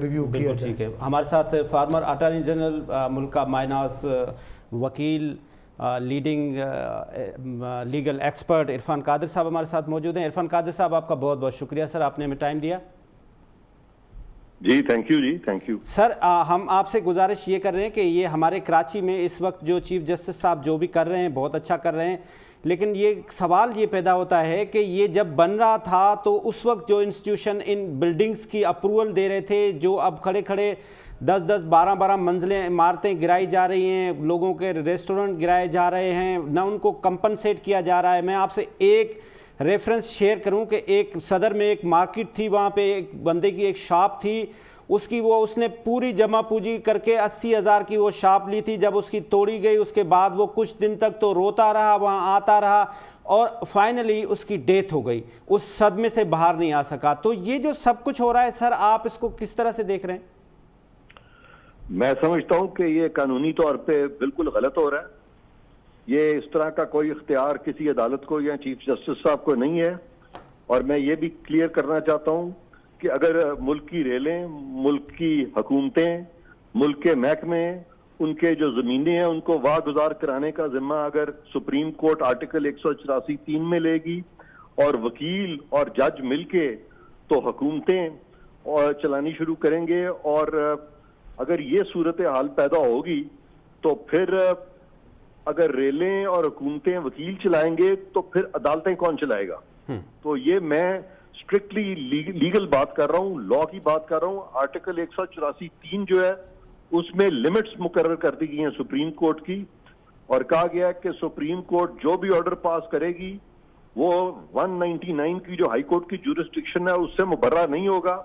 Review किया जाए। ठीक है, हमारे साथ फार्मर अटॉर्नी जनरल मुल्क का मायनास वकील leading legal expert Irfan Qadir साहब हमारे साथ मौजूद हैं। इरफान कादिर साहब, आपका बहुत बहुत शुक्रिया सर, आपने हमें टाइम दिया। जी थैंक यू, जी थैंक यू सर। हम आपसे गुजारिश ये कर रहे हैं कि ये हमारे कराची में इस वक्त जो चीफ जस्टिस साहब जो भी कर रहे हैं बहुत अच्छा कर रहे हैं, लेकिन ये सवाल ये पैदा होता है कि ये जब बन रहा था तो उस वक्त जो इंस्टीट्यूशन इन बिल्डिंग्स की अप्रूवल दे रहे थे, जो अब खड़े खड़े 10-10, 12-12 मंजिलें इमारतें गिराई जा रही हैं, लोगों के रेस्टोरेंट गिराए जा रहे हैं, ना उनको कंपनसेट किया जा रहा है। मैं आपसे एक रेफरेंस शेयर करूं कि एक सदर में एक मार्केट थी, वहाँ पे एक बंदे की एक शॉप थी, उसने पूरी जमा पूंजी करके 80,000 की वो शॉप ली थी। जब उसकी तोड़ी गई उसके बाद वो कुछ दिन तक तो रोता रहा, वहाँ आता रहा और फाइनली उसकी डेथ हो गई, उस सदमे से बाहर नहीं आ सका। तो ये जो सब कुछ हो रहा है सर, आप इसको किस तरह से देख रहे हैं? मैं समझता हूं कि ये कानूनी तौर पे बिल्कुल गलत हो रहा है। ये इस तरह का कोई इख्तियार किसी अदालत को या चीफ जस्टिस साहब को नहीं है। और मैं ये भी क्लियर करना चाहता हूं कि अगर मुल्क की रेलें, मुल्क की हुकूमतें, मुल्क के महकमे, उनके जो जमीनें हैं उनको वागुजार कराने का जिम्मा अगर सुप्रीम कोर्ट आर्टिकल 184(3) में लेगी और वकील और जज मिलके तो हुकूमतें और चलानी शुरू करेंगे, और अगर ये सूरत हाल पैदा होगी तो फिर अगर रेलें और हुकूमतें वकील चलाएंगे तो फिर अदालतें कौन चलाएगा? तो ये मैं स्ट्रिक्टली लीगल बात कर रहा हूँ, लॉ की बात कर रहा हूँ। आर्टिकल 184(3) जो है उसमें लिमिट्स मुकर्रर कर दी गई हैं सुप्रीम कोर्ट की, और कहा गया है कि सुप्रीम कोर्ट जो भी ऑर्डर पास करेगी वो 199 की जो हाई कोर्ट की ज्यूरिसडिक्शन है उससे मुबर्रा नहीं होगा।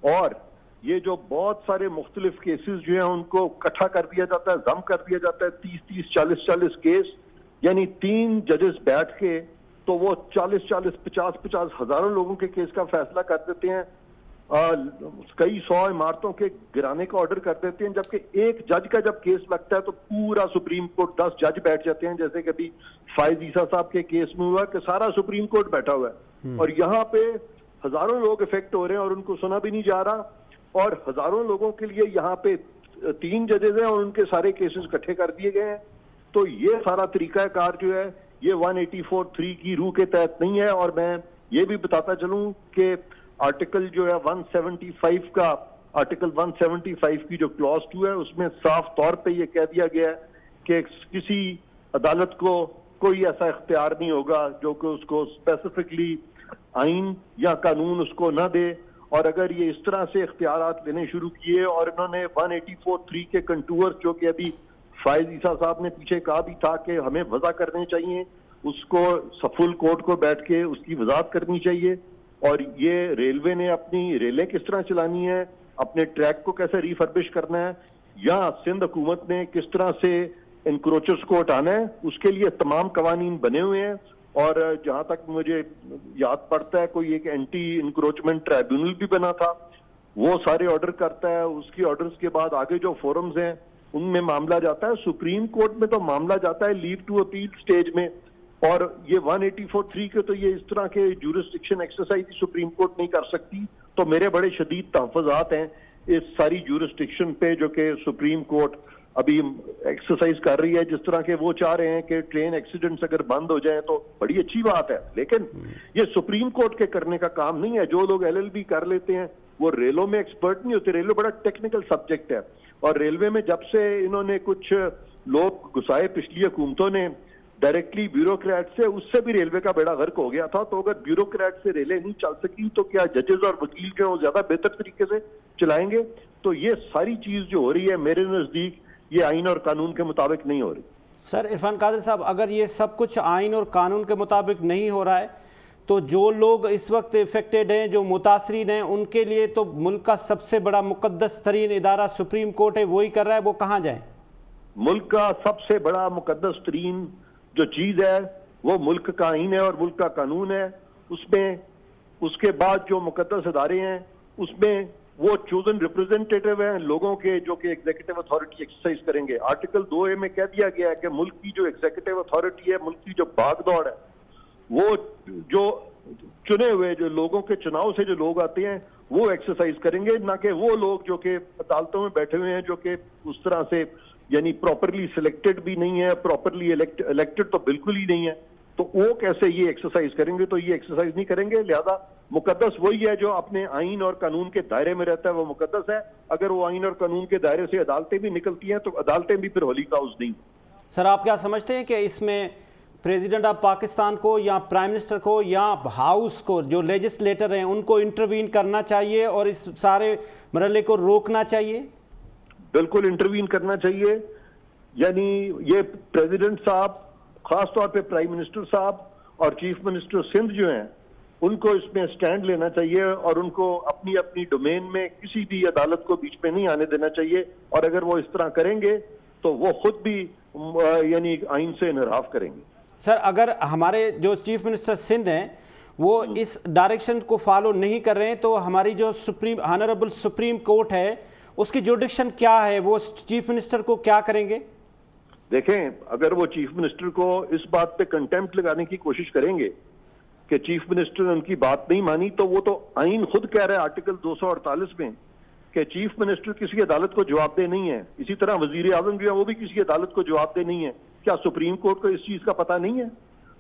और ये जो बहुत सारे मुख्तलिफ केसेस जो हैं उनको इकट्ठा कर दिया जाता है, जम कर दिया जाता है, 30-30, 40-40 केस, यानी 3 जजेस बैठ के तो वो 40-40, 50-50 हजारों लोगों के केस का फैसला कर देते हैं, कई 100 इमारतों के गिराने का ऑर्डर कर देते हैं। जबकि एक जज का जब केस लगता है तो पूरा सुप्रीम कोर्ट 10 जज बैठ जाते हैं, जैसे कभी फायद ईसा साहब के केस में हुआ कि सारा सुप्रीम कोर्ट बैठा हुआ है और यहाँ पे हजारों लोग इफेक्ट हो रहे हैं और उनको सुना भी नहीं जा रहा। और हजारों लोगों के लिए यहाँ पे 3 जजेस हैं और उनके सारे केसेस इकट्ठे कर दिए गए हैं। तो ये सारा तरीकाकार जो है ये 184(3) की रूह के तहत नहीं है। और मैं ये भी बताता चलूं कि आर्टिकल जो है 175 का, आर्टिकल 175 की जो क्लॉज 2 है उसमें साफ तौर पे ये कह दिया गया है कि किसी अदालत को कोई ऐसा इख्तियार नहीं होगा जो कि उसको स्पेसिफिकली आइन या कानून उसको ना दे। और अगर ये इस तरह से इख्तियारात लेने शुरू किए और इन्होंने 184(3) के कंटूअर्स जो कि अभी फायद ईसा साहब ने पीछे कहा भी था कि हमें वज़ा करने चाहिए, उसको फुल कोर्ट को बैठ के उसकी वजाहत करनी चाहिए। और ये रेलवे ने अपनी रेलें किस तरह चलानी है, अपने ट्रैक को कैसे रिफर्बिश करना है, या सिंध हुकूमत ने किस तरह से इंक्रोचर्स को हटाना है, उसके लिए तमाम कवानीन बने हुए हैं। और जहां तक मुझे याद पड़ता है कोई एक एंटी इंक्रोचमेंट ट्राइब्यूनल भी बना था, वो सारे ऑर्डर करता है। उसकी ऑर्डर्स के बाद आगे जो फोरम्स हैं उनमें मामला जाता है, सुप्रीम कोर्ट में तो मामला जाता है लीव टू अपील स्टेज में। और ये 184(3) के तो ये इस तरह के ज्यूरिसडिक्शन एक्सरसाइज सुप्रीम कोर्ट नहीं कर सकती। तो मेरे बड़े शदीद तहफ़्फ़ुज़ात हैं इस सारी ज्यूरिसडिक्शन पे जो कि सुप्रीम कोर्ट अभी एक्सरसाइज कर रही है। जिस तरह के वो चाह रहे हैं कि ट्रेन एक्सीडेंट्स अगर बंद हो जाए तो बड़ी अच्छी बात है, लेकिन ये सुप्रीम कोर्ट के करने का काम नहीं है। जो लोग LLB कर लेते हैं वो रेलों में एक्सपर्ट नहीं होते। रेलवे बड़ा टेक्निकल सब्जेक्ट है और रेलवे में जब से इन्होंने कुछ लोग घुसाए पिछली हुकूमतों ने डायरेक्टली ब्यूरोक्रेट से, उससे भी रेलवे का बेड़ा गर्क हो गया था। तो अगर ब्यूरोक्रेट से रेलें नहीं चल सकी तो क्या जजेस और वकील जो है ज्यादा बेहतर तरीके से चलाएंगे? तो ये सारी चीज जो हो रही है मेरे नजदीक ये आइन और कानून के मुताबिक नहीं हो रही। सर इरफान कादिर साहब, अगर ये सब कुछ आइन और कानून के मुताबिक नहीं हो रहा है तो जो लोग इस वक्त इफेक्टेड हैं, जो मुतासरीन हैं, उनके लिए तो मुल्क का सबसे बड़ा मुकद्दस तरीन इदारा सुप्रीम कोर्ट है, वही कर रहा है, वो कहाँ जाए? मुल्क का सबसे बड़ा मुकद्दस तरीन जो चीज है वो मुल्क का आइन है और मुल्क का कानून है। उसमें उसके बाद जो मुकद्दस इदारे हैं उसमें वो चोजन रिप्रेजेंटेटिव हैं लोगों के, जो कि एग्जीक्यूटिव अथॉरिटी एक्सरसाइज करेंगे। आर्टिकल 2A में कह दिया गया है कि मुल्क की जो एग्जीक्यूटिव अथॉरिटी है, मुल्क की जो भागदौड़ है, वो जो चुने हुए जो लोगों के चुनाव से जो लोग आते हैं वो एक्सरसाइज करेंगे, ना कि वो लोग जो कि अदालतों में बैठे हुए हैं, जो कि उस तरह से यानी प्रॉपरली सिलेक्टेड भी नहीं है, प्रॉपरली इलेक्टेड तो बिल्कुल ही नहीं है। तो वो कैसे ये एक्सरसाइज करेंगे? तो ये एक्सरसाइज नहीं करेंगे। लिहाजा मुकद्दस वही है जो अपने आइन और कानून के दायरे में रहता है, वो मुकद्दस है। अगर वो आइन और कानून के दायरे से अदालतें भी निकलती हैं तो अदालतें भी फिर होली का हाउस नहीं। सर, आप क्या समझते हैं कि इसमें प्रेसिडेंट ऑफ पाकिस्तान को या प्राइम मिनिस्टर को या हाउस को, जो लेजिस्लेटर हैं, उनको इंटरवीन करना चाहिए और इस सारे मरहले को रोकना चाहिए? बिल्कुल इंटरवीन करना चाहिए। यानी ये प्रेसिडेंट साहब, खास तौर पे प्राइम मिनिस्टर साहब और चीफ मिनिस्टर सिंध जो हैं, उनको इसमें स्टैंड लेना चाहिए और उनको अपनी अपनी डोमेन में किसी भी अदालत को बीच में नहीं आने देना चाहिए। और अगर वो इस तरह करेंगे तो वो खुद भी यानी आइन से इनहराफ करेंगे। सर, अगर हमारे जो चीफ मिनिस्टर सिंध हैं वो इस डायरेक्शन को फॉलो नहीं कर रहे हैं तो हमारी जो ऑनरेबल सुप्रीम कोर्ट है उसकी जुडिक्शन क्या है? वो चीफ मिनिस्टर को क्या करेंगे? देखें, अगर वो चीफ मिनिस्टर को इस बात पे कंटेम्प्ट लगाने की कोशिश करेंगे कि चीफ मिनिस्टर ने उनकी बात नहीं मानी, तो वो तो आइन खुद कह रहा है आर्टिकल 248 में कि चीफ मिनिस्टर किसी अदालत को जवाबदेह नहीं है। इसी तरह वजीर आजम जो है वो भी किसी अदालत को जवाबदेह नहीं है। क्या सुप्रीम कोर्ट को इस चीज का पता नहीं है?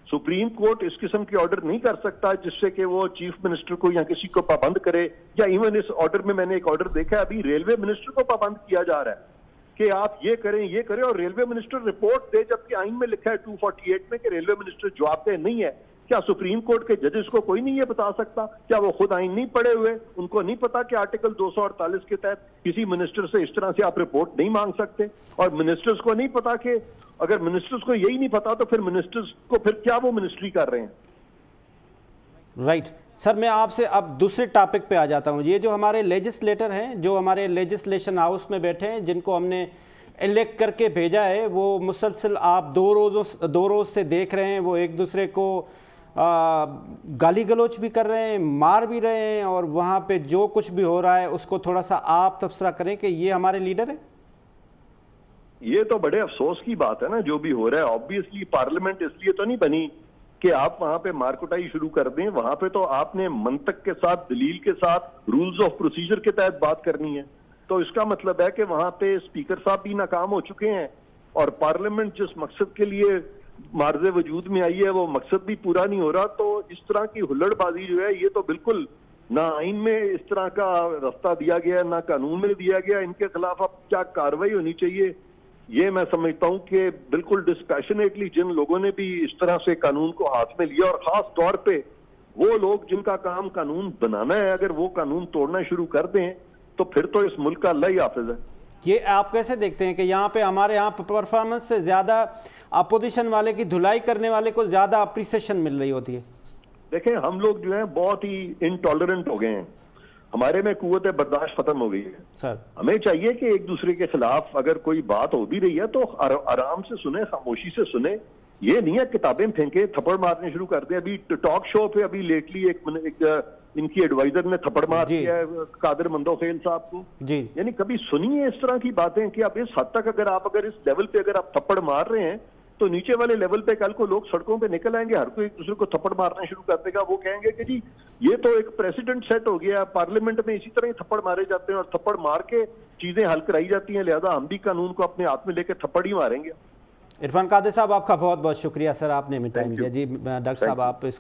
सुप्रीम कोर्ट इस किस्म के ऑर्डर नहीं कर सकता जिससे कि वो चीफ मिनिस्टर को या किसी को पाबंद करे। या इवन इस ऑर्डर में मैंने एक ऑर्डर देखा है, अभी रेलवे मिनिस्टर को पाबंद किया जा रहा है कि आप ये करें, और रेलवे मिनिस्टर रिपोर्ट दे, जबकि आइन में लिखा है 248 में कि रेलवे मिनिस्टर जवाबदेह नहीं है। क्या सुप्रीम कोर्ट के जजेस को कोई नहीं ये बता सकता? क्या वो खुद आइन नहीं पढ़े हुए? उनको नहीं पता कि आर्टिकल 248 के तहत किसी मिनिस्टर से इस तरह से आप रिपोर्ट नहीं मांग सकते? और मिनिस्टर्स को नहीं पता कि अगर मिनिस्टर्स को यही नहीं पता तो फिर मिनिस्टर्स को फिर क्या वो मिनिस्ट्री कर रहे हैं? राइट। सर, मैं आपसे अब दूसरे टॉपिक पे आ जाता हूँ। ये जो हमारे लेजिस्लेटर हैं, जो हमारे लेजिस्लेशन हाउस में बैठे हैं, जिनको हमने इलेक्ट करके भेजा है, वो मुसलसल आप दो रोज़ से देख रहे हैं वो एक दूसरे को गाली गलौच भी कर रहे हैं, मार भी रहे हैं, और वहाँ पे जो कुछ भी हो रहा है उसको थोड़ा सा आप तबसरा करें कि ये हमारे लीडर है? ये तो बड़े अफसोस की बात है ना जो भी हो रहा है। ऑब्वियसली पार्लियामेंट इसलिए तो नहीं बनी कि आप वहां पे मारकुटाई शुरू कर दें। वहां पे तो आपने मंतक के साथ, दलील के साथ, रूल्स ऑफ प्रोसीजर के तहत बात करनी है। तो इसका मतलब है कि वहां पे स्पीकर साहब भी नाकाम हो चुके हैं और पार्लियामेंट जिस मकसद के लिए मार्जे वजूद में आई है वो मकसद भी पूरा नहीं हो रहा। तो इस तरह की हुल्लड़बाजी जो है ये तो बिल्कुल ना आइन में इस तरह का रास्ता दिया गया, ना कानून में दिया गया। इनके खिलाफ अब क्या कार्रवाई होनी चाहिए, ये मैं समझता हूं कि बिल्कुल डिस्पैशनेटली जिन लोगों ने भी इस तरह से कानून को हाथ में लिया, और खास तौर पे वो लोग जिनका काम कानून बनाना है, अगर वो कानून तोड़ना शुरू कर दें तो फिर तो इस मुल्क का अल्लाह ही हाफिज है। ये आप कैसे देखते हैं कि यहाँ पे हमारे यहाँ परफॉर्मेंस से ज़्यादा अपोजिशन वाले की धुलाई करने वाले को ज़्यादा अप्रिसिएशन मिल रही होती है? देखें, हम लोग जो हैं बहुत ही इनटॉलरेंट हो गए हैं, हमारे में कुव्वत बर्दाश्त खत्म हो गई है। सर, हमें चाहिए कि एक दूसरे के खिलाफ अगर कोई बात हो भी रही है तो आराम से सुने, खामोशी से सुने। ये नहीं है किताबें फेंके, थप्पड़ मारने शुरू कर दे। अभी टॉक शो पे अभी लेटली एक इनकी एडवाइजर ने थप्पड़ मार दिया है कादिर मंदोखेल साहब को जी। यानी कभी सुनिए इस तरह की बातें कि अब इस हद तक अगर इस लेवल पे अगर आप थप्पड़ मार रहे हैं तो नीचे वाले लेवल पे कल को लोग सड़कों पे निकल आएंगे, हर कोई एक दूसरे को थप्पड़ मारना शुरू कर देगा। वो कहेंगे कि जी ये तो एक प्रेसिडेंट सेट हो गया, पार्लियामेंट में इसी तरह ही थप्पड़ मारे जाते हैं और थप्पड़ मार के चीजें हल कराई जाती हैं, लिहाजा हम भी कानून को अपने हाथ में लेकर थप्पड़ ही मारेंगे। इरफान कादिर साहब, आपका बहुत बहुत शुक्रिया सर, आपने हमें टाइम दिया। जी डॉक्टर साहब, आप